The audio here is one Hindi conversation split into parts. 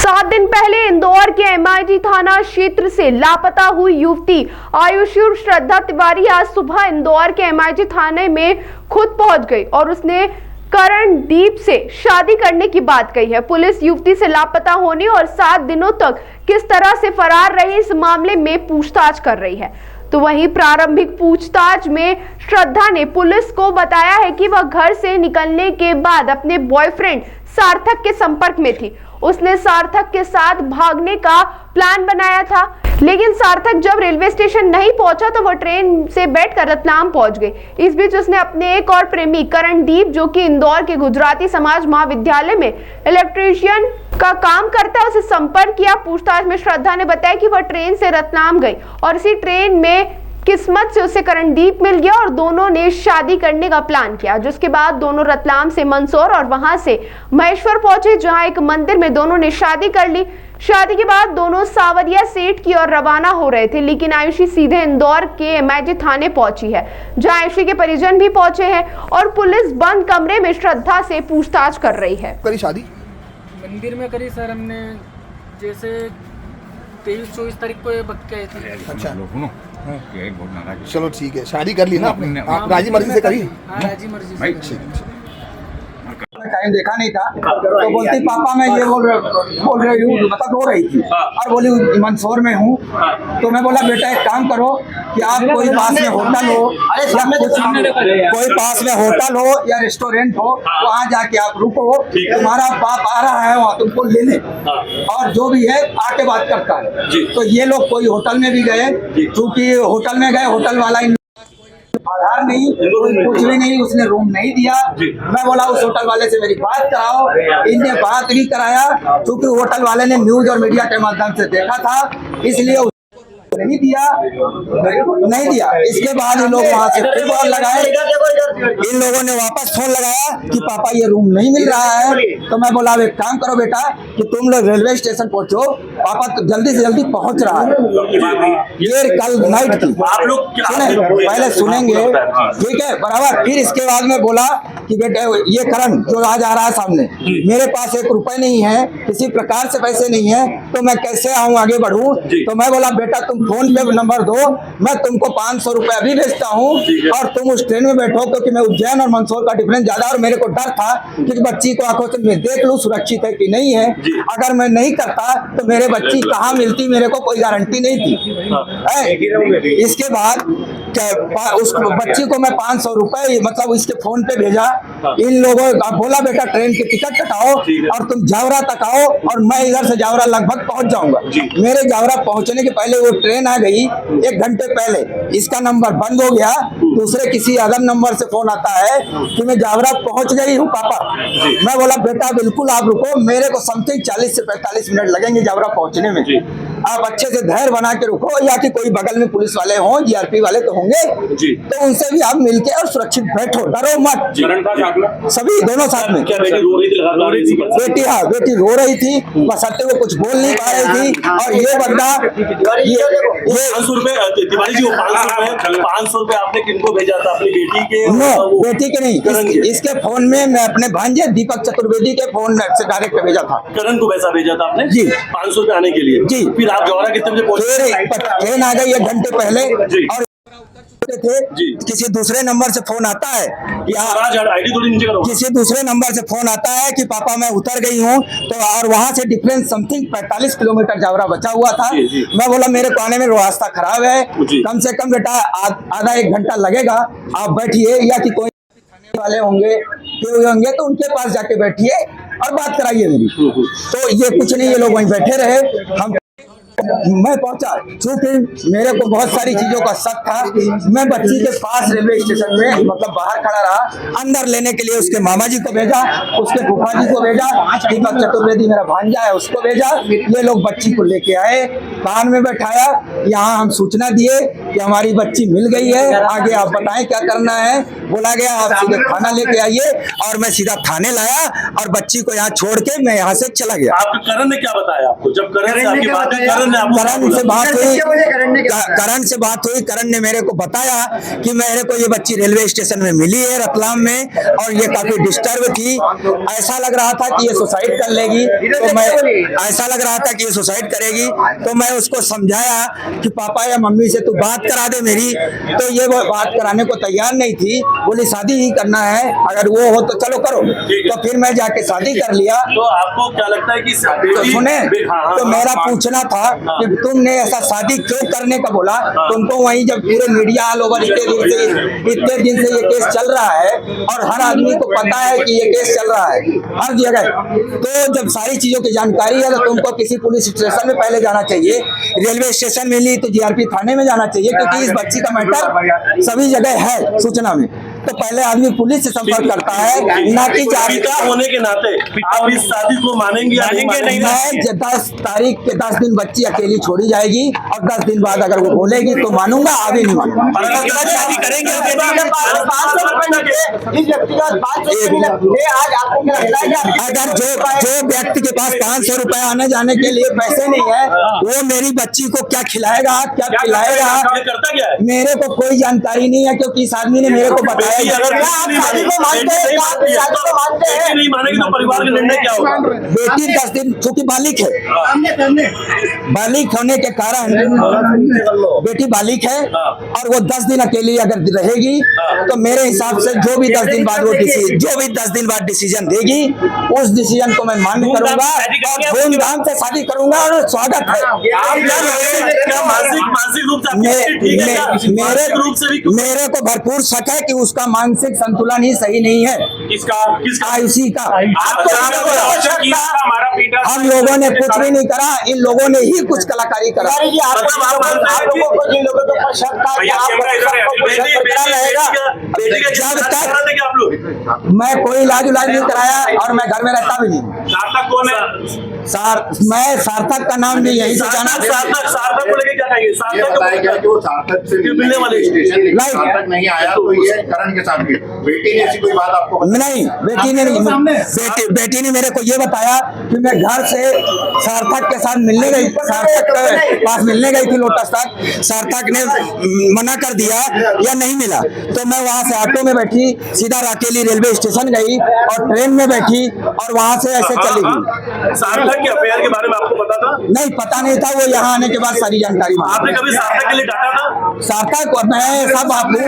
7 दिन पहले इंदौर के एमआईटी थाना क्षेत्र से लापता हुई युवती आयुषी और श्रद्धा तिवारी आज सुबह इंदौर के एमआईटी थाने में खुद पहुंच गई और उसने करणदीप से शादी करने की बात कही है। पुलिस युवती से लापता होने और 7 दिनों तक किस तरह से फरार रही इस मामले में पूछताछ कर रही है। तो वहीं प्रारंभिक पूछताछ में श्रद्धा ने पुलिस को बताया है कि वह घर से निकलने के बाद अपने बॉयफ्रेंड सार्थक के संपर्क में थी। उसने सार्थक के साथ भागने का प्लान बनाया था, लेकिन सार्थक जब रेलवे स्टेशन नहीं पहुंचा तो वह ट्रेन से बैठकर रतलाम पहुंच गई। इस बीच उसने अपने एक और प्रेमी करणदीप, जो कि इंदौर के गुजराती समाज महाविद्यालय में इलेक्ट्रीशियन का काम करता है, उसे संपर्क किया। पूछताछ में श्रद्धा ने बताया कि वह ट्रेन से रतलाम गई और इसी ट्रेन में किस्मत से उसे करणदीप मिल गया और दोनों ने शादी करने का प्लान किया। जिसके बाद दोनों रतलाम से मंदसौर और वहां से महेश्वर पहुंचे, जहां एक मंदिर में दोनों ने शादी कर ली। शादी के बाद दोनों सावरिया सेठ की ओर रवाना हो रहे थे, लेकिन आयुषी सीधे इंदौर के एमआईटी थाने पहुंची है, जहां आयुषी के परिजन भी पहुंचे हैं और पुलिस बंद कमरे में श्रद्धा से पूछताछ कर रही है। करी शादी मंदिर में करी सर, हमने जैसे 23-24 तारीख को बक के आई थी। अच्छा, चलो ठीक है, शादी कर ली ना आपने? आप राजी मर्जी से करी? हाँ, राजी मर्जी से करी। टाइम देखा नहीं था तो बोलती पापा मैं ये बोल रही हूँ, मतलब रो रही थी और बोली मंदसौर में हूँ। तो मैं बोला बेटा एक काम करो कि आप कोई पास में होटल हो या कोई पास में होटल हो या रेस्टोरेंट हो, वहाँ जाके आप रुको, तुम्हारा बाप आ रहा है वहाँ तुमको लेने, और जो भी है आके बात करता है। तो ये लोग कोई होटल में भी गए, क्योंकि होटल में गए, होटल वाला आधार नहीं, कोई कुछ भी नहीं, उसने रूम नहीं दिया। मैं बोला उस होटल वाले से मेरी बात कराओ, इनने बात भी कराया, क्योंकि होटल वाले ने न्यूज और मीडिया के माध्यम से देखा था, इसलिए नहीं दिया। इसके बाद इन लोग वहाँ से फिर फोन लगाए, इन लोगों ने वापस फोन लगाया कि पापा ये रूम नहीं मिल रहा है। तो मैं बोला एक काम करो बेटा कि तुम लोग रेलवे स्टेशन पहुंचो, पापा तो जल्दी से जल्दी पहुंच रहा है। ये कल नाइट थी, आप लोग पहले सुनेंगे, ठीक है बराबर। फिर इसके बाद में बोला कि बेटे ये करण जो आज आ रहा है सामने, मेरे पास 1 रुपए नहीं है, किसी प्रकार से पैसे नहीं है, तो मैं कैसे आऊँ आगे बढ़ूँ। तो मैं बोला बेटा तुम फोन पे नंबर दो, मैं तुमको 500 रुपए अभी भेजता हूँ और तुम उस ट्रेन में बैठो, क्योंकि मैं उज्जैन और मंदसौर का डिफरेंस ज्यादा और मेरे को डर था कि बच्ची को आंखों से मैं देख लूँ सुरक्षित है कि नहीं है। अगर मैं नहीं करता तो मेरे बच्ची कहाँ मिलती, मेरे को कोई गारंटी नहीं थी। इसके बाद उस बच्ची को मैं 500 रुपए मतलब इसके फोन पे भेजा। इन लोगों बोला बेटा ट्रेन की टिकट कटाओ और तुम जावरा तक आओ और मैं इधर से जावरा लगभग पहुंच जाऊंगा। मेरे जावरा पहुंचने के पहले वो ट्रेन आ गई 1 घंटे पहले, इसका नंबर बंद हो गया, दूसरे किसी अदर नंबर से फोन आता है कि मैं जावरा पहुंच गई हूँ पापा। मैं बोला बेटा बिल्कुल आप रुको, मेरे को समथिंग 40 से 45 मिनट लगेंगे जावरा पहुंचने में, आप अच्छे से धैर्य बना के रुको, या कि कोई बगल में पुलिस वाले हों, जीआरपी वाले तो होंगे, तो उनसे भी आप मिलके और सुरक्षित बैठो, डरो मत। सभी दोनों साथ में। बेटी हाँ बेटी रो रही थी, बस हत्ते को कुछ बोल नहीं पा रही थी। और ये बंदा ये 500 रुपए तिवारी जी को 500 रुपए आपने किनको भेजा था? अपनी बेटी के? नो बेटी के नहीं, इसके फोन में मैं अपने भांजे दीपक चतुर्वेदी के फोन से डायरेक्ट भेजा था। करण को पैसा भेजा था आपने जी 500 रुपए आने के लिए जी। फिर आप जौहरा कितने बजे पहुंचे? ट्रेन आ गई 1 घंटे पहले और थे किसी दूसरे नंबर से फोन आता है किसी दूसरे नंबर से फोन आता है कि पापा मैं उतर गई हूँ, तो और वहाँ से डिफरेंस समथिंग 45 किलोमीटर जावरा बचा हुआ था। मैं बोला मेरे को आने में रास्ता खराब है, कम से कम बेटा आधा 1 घंटा लगेगा, आप बैठिए, या कि कोई वाले होंगे तो उनके पास जाके बैठिए और बात कराइए मेरी। तो ये कुछ नहीं, ये लोग वहीं बैठे रहे। मैं पहुंचा, क्योंकि मेरे को बहुत सारी चीजों का शक था। मैं बच्ची के पास रेलवे स्टेशन में मतलब बाहर खड़ा रहा, अंदर लेने के लिए उसके मामा जी को भेजा, उसके फूफा जी को भेजा, दीपक चतुर्वेदी मेरा भांजा है उसको भेजा। ये लोग बच्ची को लेके आए, कान में बैठाया, यहाँ हम सूचना दिए कि हमारी बच्ची मिल गई है, आगे आप बताएं क्या करना है। बोला गया आप सीधे थाना लेके आइए, और मैं सीधा थाने लाया और बच्ची को यहाँ छोड़ के मैं यहाँ से चला गया। आपके करण ने क्या बताया आपको? जब करण से आपकी बात हुई, करण ने आपको करण से बात हुई, करण ने मेरे को बताया कि मेरे को ये बच्ची रेलवे स्टेशन में मिली है रतलाम में, और ये काफी डिस्टर्ब थी। ऐसा लग रहा था कि ये सुसाइड कर लेगी, तो मैं ऐसा लग रहा था कि ये सुसाइड करेगी, तो मैं उसको समझाया कि पापा या मम्मी से तू बात करा दे मेरी, तो ये वो बात कराने को तैयार नहीं थी। बोली शादी ही करना है, अगर वो हो तो चलो करो। तो फिर मैं जाके शादी कर लिया। तो आपको क्या लगता है कि तो सुने, तो मेरा पूछना था कि तुमने ऐसा शादी क्यों करने का बोला। तुमको वहीं जब पूरे मीडिया ऑल ओवर इतने दिन से ये केस चल रहा है, और हर आदमी को पता है कि ये केस चल रहा है हर जगह, तो जब सारी चीजों की जानकारी है तो तुमको किसी पुलिस स्टेशन में पहले जाना चाहिए। रेलवे स्टेशन मिली तो जीआरपी थाने में जाना चाहिए, क्योंकि इस बच्ची का मैटर सभी जगह है सूचना में। तो पहले आदमी पुलिस से संपर्क करता है, ना कि पिता होने के नाते आप इस शादी को मानेंगे या नहीं मानेंगे? मैं 10 तारीख के 10 दिन बच्ची अकेली छोड़ी जाएगी, और 10 दिन बाद अगर वो बोलेगी तो मानूंगा, अभी नहीं मानूंगा। शादी करेंगे अगर जो व्यक्ति के पास 500 रुपए आने जाने के लिए पैसे नहीं है, वो मेरी बच्ची को क्या खिलाएगा, क्या पिलाएगा, करता क्या है? मेरे को कोई जानकारी नहीं है, क्योंकि इस आदमी ने मेरे को बताया। अगर शादी को मानते हैं, नहीं मानेगी तो परिवार का निर्णय क्या होगा? बेटी 10 दिन, चूंकि बालिक है, बालिक होने के कारण बेटी बालिक है, और वो 10 दिन अकेली अगर रहेगी, तो मेरे हिसाब से जो भी 10 दिन बाद वो डिसीजन देगी, उस डिसीजन को मैं मान्य करूंगा और धूमधाम से शादी करूंगा, और स्वागत है। मानसिक रूप से मेरे को भरपूर शक है कि उसका मानसिक संतुलन ही सही नहीं है। किसका आयुषी का। हमारा पीटा हम लोगों ने कुछ भी नहीं करा, इन लोगों ने ही कुछ कलाकारी करा। मैं कोई इलाज नहीं कराया, और मैं घर में रहता भी नहीं। सार्थक कौन है? मैं सार्थक का नाम भी यही से जाना। सार्थक को लेके क्या कहेंगे? सार्थक से मिलने वाले सार्थक नहीं आया, तो ये करण के साथ भी बेटी ने ऐसी कोई बात आपको नहीं, बेटी ने मेरे को ये बताया कि मैं घर से सार्थक के साथ मिलने गई, सार्थक के पास मिलने गई थी लोटस तक, सार्थक ने मना कर दिया या नहीं मिला, तो मैं वहाँ से ऑटो में बैठी, सीधा राकेली रेलवे स्टेशन गई, और ट्रेन में बैठी, और वहाँ से ऐसे चली गई। सार्थक के अफेयर के बारे में आपको पता था? नहीं, पता नहीं था। वो यहाँ आने के बाद सारी जानकारी। आपने कभी सार्थक के लिए डांटा था? सार्थक मैं सब आपको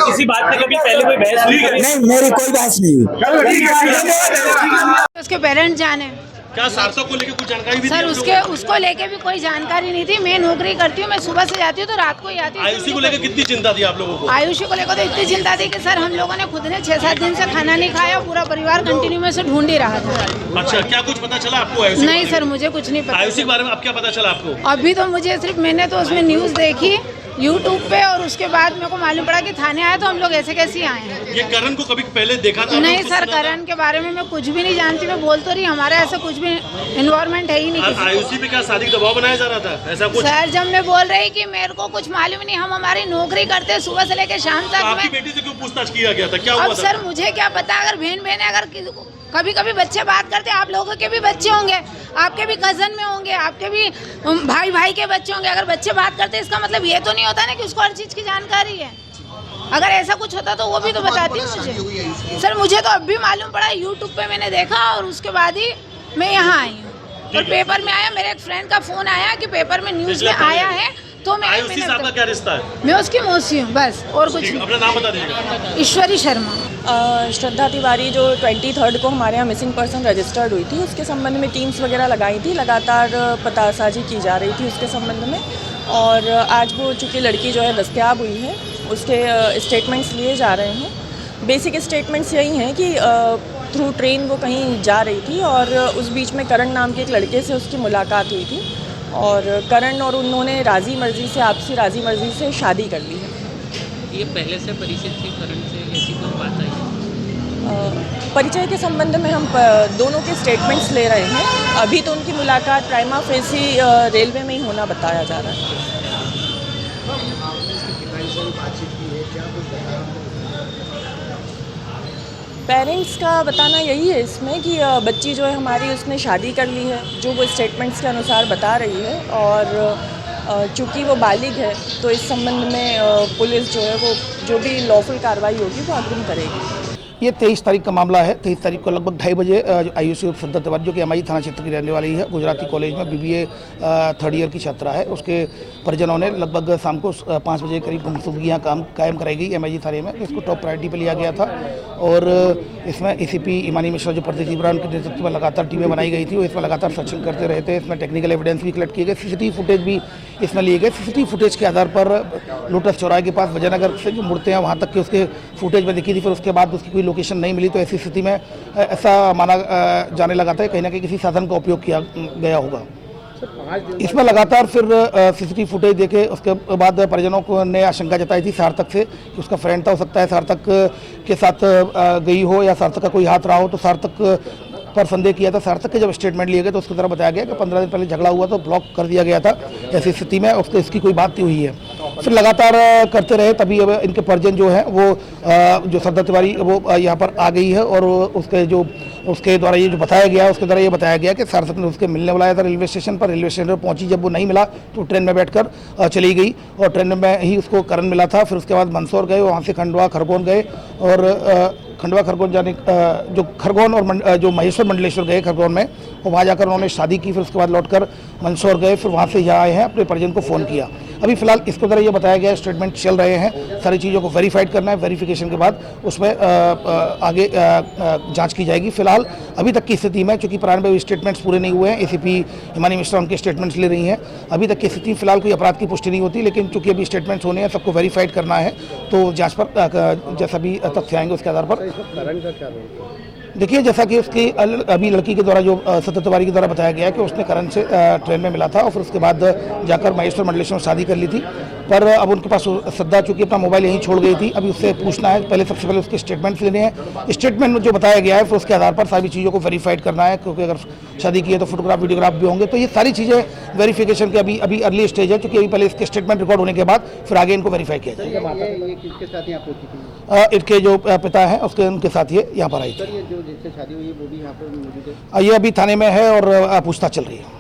किसी बात पे कभी पहले कोई बहस हुई? नहीं, मेरी कोई बहस नहीं हुई। उसके पेरेंट्स जाने। क्या सार्थक को लेके कुछ जानकारी भी सर उसको लेके भी कोई जानकारी नहीं थी। मैं नौकरी करती हूँ, मैं सुबह से जाती हूँ तो रात को ही आती हूँ। आयुषी को लेकर कितनी चिंता थी आप लोगों को? आयुषी को लेकर तो इतनी चिंता थी कि सर हम लोगों ने खुद ने 6-7 दिन से खाना नहीं खाया, पूरा परिवार कंटिन्यू में से ढूंढ ही रहा था। अच्छा, क्या कुछ पता चला आपको? नहीं सर, मुझे कुछ नहीं पता। आयुषी के बारे में अब क्या पता चला आपको? अभी तो मुझे सिर्फ, मैंने तो उसमें न्यूज देखी यूट्यूब पे, और उसके बाद मेरे को मालूम पड़ा कि थाने आए, तो हम लोग ऐसे कैसे आए हैं। ये करण को कभी पहले देखा था? नहीं सर, करण के बारे में मैं कुछ भी नहीं जानती। मैं बोल तो रही, हमारा ऐसा कुछ भी इन्वायरमेंट है ही नहीं। आयुषी पे क्या शादी का दबाव बनाया जा रहा था, ऐसा कुछ? सर जब मैं बोल रही कि मेरे को कुछ मालूम नहीं, हम हमारी नौकरी करते हैं सुबह से लेकर शाम तक। आपकी बेटी से क्यों पूछताछ किया गया था, क्या हुआ अब था? सर मुझे क्या पता, अगर बहन है, अगर कभी कभी बच्चे बात करते, आप लोगों के भी बच्चे होंगे, आपके भी कजन में होंगे, आपके भी भाई के बच्चे होंगे। अगर बच्चे बात करते, इसका मतलब ये तो नहीं होता ना कि उसको हर चीज़ की जानकारी है। अगर ऐसा कुछ होता तो वो भी तो बताती मुझे। सर मुझे तो अब भी मालूम पड़ा, यूट्यूब पे मैंने देखा, और उसके बाद ही मैं यहाँ आई हूँ, और पेपर में आया, मेरे एक फ्रेंड का फोन आया कि पेपर में न्यूज़ में आया है, तो आयुषी साहब का क्या रिश्ता है? मैं उसकी मौसी हूँ, बस, और कुछ नहीं। अपना नाम बता दीजिएगा। ईश्वरी शर्मा। श्रद्धा तिवारी जो 23 को हमारे यहाँ मिसिंग पर्सन रजिस्टर्ड हुई थी, उसके संबंध में टीम्स वगैरह लगाई थी, लगातार पतासाजी की जा रही थी उसके संबंध में। और आज वो चूँकि लड़की जो है दस्तयाब हुई है, उसके स्टेटमेंट्स लिए जा रहे हैं। बेसिक स्टेटमेंट्स यही हैं कि थ्रू ट्रेन वो कहीं जा रही थी, और उस बीच में करण नाम के एक लड़के से उसकी मुलाकात हुई थी, और करण और उन्होंने आपसी राज़ी मर्जी से शादी कर ली है। ये पहले से परिचित थी करण से, ऐसी कोई बात आई? परिचय के संबंध में हम दोनों के स्टेटमेंट्स ले रहे हैं। अभी तो उनकी मुलाकात प्राइमा फेसी रेलवे में ही होना बताया जा रहा है। पेरेंट्स का बताना यही है इसमें कि बच्ची जो है हमारी उसने शादी कर ली है, जो वो स्टेटमेंट्स के अनुसार बता रही है, और चूँकि वो बालिग है तो इस संबंध में पुलिस जो है वो जो भी लॉफुल कार्रवाई होगी वो अग्रिम करेगी। ये 23 तारीख का मामला है। 23 तारीख को लगभग 2:30 बजे आयुषी श्रद्धा तिवारी, जो कि एमआई थाना क्षेत्र की रहने वाली है, गुजराती कॉलेज में बीबीए थर्ड ईयर की छात्रा है, उसके परिजनों ने लगभग शाम को 5 बजे करीब गुमशुदगी यहाँ कायम कराई गई एमआई थाने में। इसको टॉप प्रायोरिटी पर लिया गया था और इसमें एसीपी इमानी मिश्रा जो प्रदीप ब्रांड के नेतृत्व में लगातार टीमें बनाई गई थी, वो इसमें लगातार सर्चिंग करते रहे थे। इसमें टेक्निकल एविडेंस भी कलेक्ट किए गए, सीसीटीवी फुटेज भी इसमें लिए गए। सीसीटीवी फुटेज के आधार पर लोटस चौराहे के पास विजयनगर से जो मुड़ते हैं वहाँ तक के उसके फुटेज में दिखी थी। फिर उसके बाद उसकी कोई लोकेशन नहीं मिली, तो ऐसी स्थिति में ऐसा माना जाने लगा था कहीं ना कहीं किसी साधन का उपयोग किया गया होगा। इसमें लगातार फिर सीसीटीवी फुटेज देखे उसके बाद परिजनों को ने आशंका जताई थी सार्थक से कि उसका फ्रेंड था, हो सकता है सार्थक के साथ गई हो या सार्थक का कोई हाथ रहा हो, तो सार्थक पर संदेह किया था। सार्थक के जब स्टेटमेंट लिए गए तो उसकी तरफ बताया गया कि 15 दिन पहले झगड़ा हुआ तो ब्लॉक कर दिया गया था। ऐसी स्थिति में उसको इसकी कोई बात नहीं हुई है। फिर लगातार करते रहे, तभी अब इनके परिजन जो है वो जो श्रद्धा तिवारी वो यहाँ पर आ गई है और उसके द्वारा ये जो बताया गया, उसके द्वारा ये बताया गया कि सार्थक ने उसके मिलने बुलाया था रेलवे स्टेशन पर। रेलवे स्टेशन पर पहुंची, जब वो नहीं मिला तो ट्रेन में बैठकर चली गई और ट्रेन में ही उसको करण मिला था। फिर उसके बाद मंदसौर गए, वहाँ से खंडवा खरगोन गए और खंडवा खरगोन जाने जो खरगोन और जो महेश्वर मंडलेश्वर गए खरगोन में, और वहाँ जाकर उन्होंने शादी की। फिर उसके बाद लौटकर मंदसौर गए, फिर वहाँ से यहाँ आए हैं, अपने परिजन को फ़ोन किया। अभी फिलहाल इसके द्वारा ये बताया गया स्टेटमेंट चल रहे हैं, सारी चीज़ों को वेरीफाइड करना है, वेरिफिकेशन के बाद उसमें आगे जांच की जाएगी। फिलहाल अभी तक की स्थिति में चूँकि प्रारंभिक स्टेटमेंट्स पूरे नहीं हुए हैं, एसीपी हिमानी मिश्रा उनके स्टेटमेंट्स ले रही हैं, अभी तक की स्थिति फिलहाल कोई अपराध की पुष्टि नहीं होती, लेकिन चूँकि अभी स्टेटमेंट्स होने हैं, सबको वेरीफाइड करना है, तो जाँच पर जैसा भी तथ्य आएंगे उसके आधार पर देखिए, जैसा कि उसकी अभी लड़की के द्वारा जो श्रद्धा तिवारी के द्वारा बताया गया कि उसने करण से ट्रेन में मिला था और फिर उसके बाद जाकर महेश्वर मंडलेश्वर में शादी कर ली थी। पर अब उनके पास श्रद्धा चूँकि अपना मोबाइल यहीं छोड़ गई थी, अभी उससे पूछना है। पहले सबसे पहले उसके स्टेटमेंट्स लेने हैं। स्टेटमेंट में जो बताया गया है फिर उसके आधार पर सारी चीज़ों को वेरीफाइड करना है, क्योंकि अगर शादी की है तो फोटोग्राफ वीडियोग्राफ भी होंगे, तो ये सारी चीज़ें वेरीफिकेशन के अभी अर्ली स्टेज है, क्योंकि अभी पहले इसके स्टेटमेंट रिकॉर्ड होने के बाद फिर आगे इनको वेरीफाई किया जाएगा। इनके जो पिता हैं उसके उनके साथ ये यहाँ पर आई थी। ये अभी थाने में है और पूछताछ चल रही है।